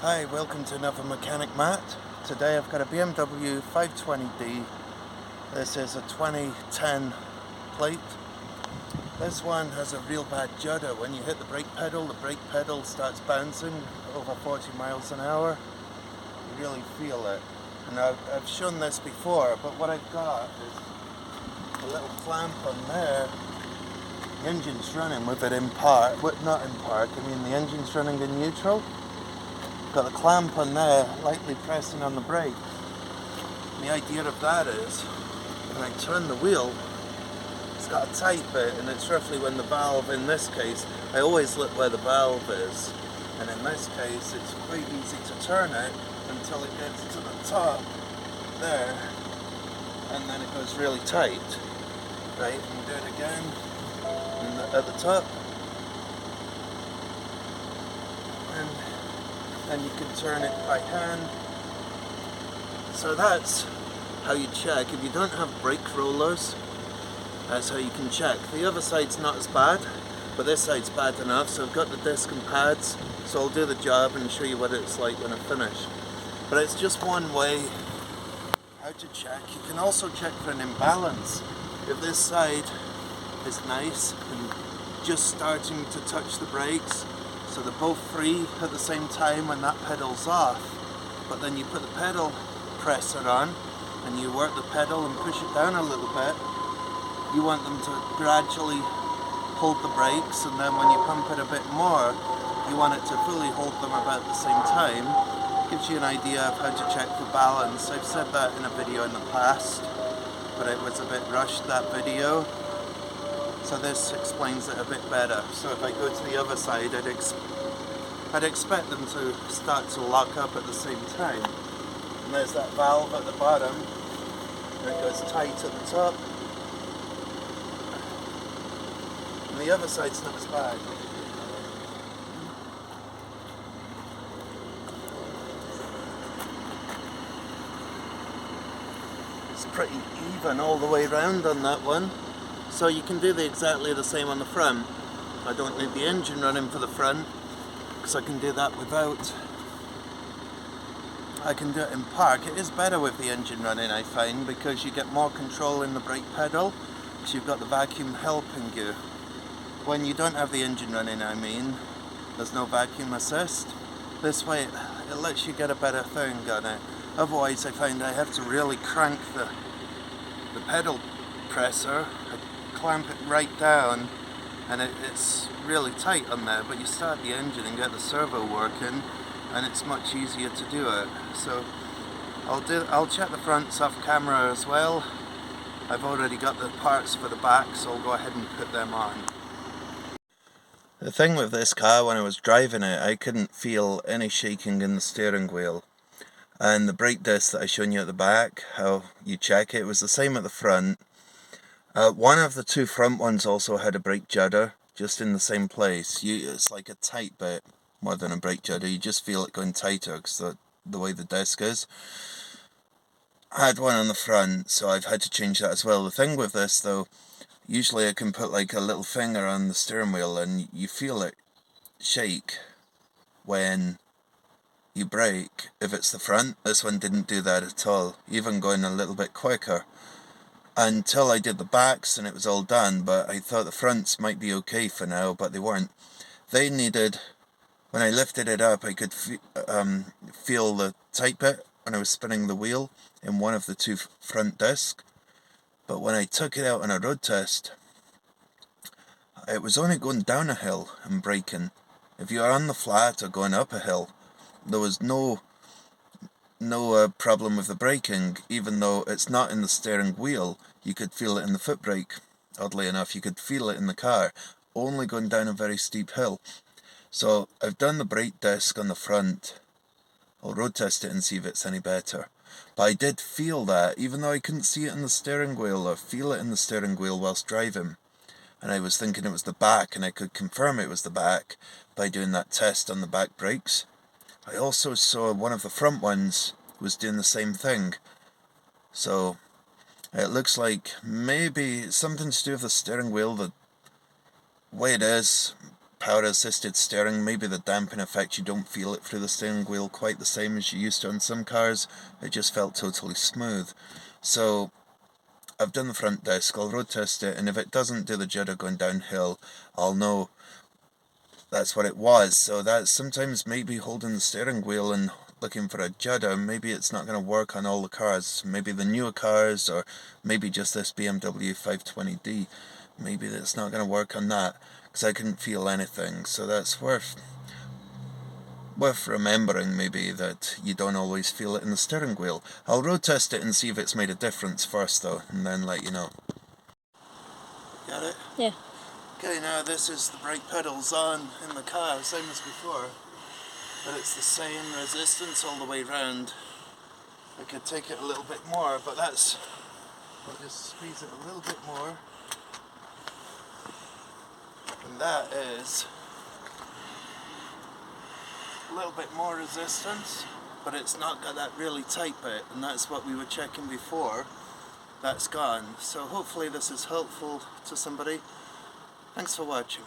Hi, welcome to another Mechanic Matt. Today I've got a BMW 520D. This is a 2010 plate. This one has a real bad judder. When you hit the brake pedal starts bouncing over 40 miles an hour. You really feel it. And I've shown this before, but what I've got is a little clamp on there. The engine's running with it in park, not in park, I mean the engine's running in neutral. Got the clamp on there, lightly pressing on the brake. And the idea of that is, when I turn the wheel, it's got a tight bit, and it's roughly when the valve, in this case, I always look where the valve is. And in this case, it's quite easy to turn it until it gets to the top there, and then it goes really tight. Right, and do it again, and at the top. And you can turn it by hand. So that's how you check. If you don't have brake rollers, that's how you can check. The other side's not as bad, but this side's bad enough, so I've got the disc and pads, so I'll do the job and show you what it's like when I finish. But it's just one way how to check. You can also check for an imbalance. If this side is nice and just starting to touch the brakes, so they're both free at the same time when that pedal's off, but then you put the pedal presser on and you work the pedal and push it down a little bit. You want them to gradually hold the brakes, and then when you pump it a bit more, you want it to fully hold them about the same time. Gives you an idea of how to check for balance. I've said that in a video in the past, but it was a bit rushed, that video. So this explains it a bit better. So if I go to the other side, I'd expect them to start to lock up at the same time. And there's that valve at the bottom, and it goes tight at the top. And the other side's not as bad. It's pretty even all the way around on that one. So you can do exactly the same on the front. I don't need the engine running for the front, because I can do that without. I can do it in park. It is better with the engine running, I find, because you get more control in the brake pedal, because you've got the vacuum helping you. When you don't have the engine running, I mean, there's no vacuum assist. This way it lets you get a better thing on it. Otherwise I find I have to really crank the pedal presser, clamp it right down, and it's really tight on there, but you start the engine and get the servo working, and it's much easier to do it. So I'll check the fronts off camera as well. I've already got the parts for the back, so I'll go ahead and put them on. The thing with this car, when I was driving it, I couldn't feel any shaking in the steering wheel. And the brake disc that I showed you at the back, how you check it, was the same at the front. One of the two front ones also had a brake judder, just in the same place. It's like a tight bit more than a brake judder. You just feel it going tighter because the way the disc is. I had one on the front, so I've had to change that as well. The thing with this though, usually I can put like a little finger on the steering wheel and you feel it shake when you brake if it's the front. This one didn't do that at all, even going a little bit quicker. Until I did the backs and it was all done, but I thought the fronts might be okay for now, but they weren't. They needed, when I lifted it up, I could feel the tight bit when I was spinning the wheel in one of the two front discs. But when I took it out on a road test, it was only going down a hill and braking. If you are on the flat or going up a hill, there was no problem with the braking. Even though it's not in the steering wheel, you could feel it in the foot brake. Oddly enough, you could feel it in the car, only going down a very steep hill. So I've done the brake disc on the front. I'll road test it and see if it's any better. But I did feel that, even though I couldn't see it in the steering wheel or feel it in the steering wheel whilst driving. And I was thinking it was the back, and I could confirm it was the back by doing that test on the back brakes. I also saw one of the front ones was doing the same thing. So it looks like maybe something to do with the steering wheel, the way it is. power assisted steering, maybe the damping effect, you don't feel it through the steering wheel quite the same as you used to on some cars. It just felt totally smooth. So I've done the front disc, I'll road test it, and if it doesn't do the judder going downhill, I'll know that's what it was. So that's sometimes maybe holding the steering wheel and looking for a judder, maybe it's not going to work on all the cars, maybe the newer cars, or maybe just this BMW 520D, maybe it's not going to work on that, because I couldn't feel anything. So that's worth remembering, maybe, that you don't always feel it in the steering wheel. I'll road test it and see if it's made a difference first though, and then let you know. Got it? Yeah. Okay, now this is the brake pedals on in the car, same as before, but it's the same resistance all the way round. I could take it a little bit more, but that's, I'll just squeeze it a little bit more, and that is a little bit more resistance, but it's not got that really tight bit, and that's what we were checking before. That's gone. So hopefully this is helpful to somebody. Thanks for watching.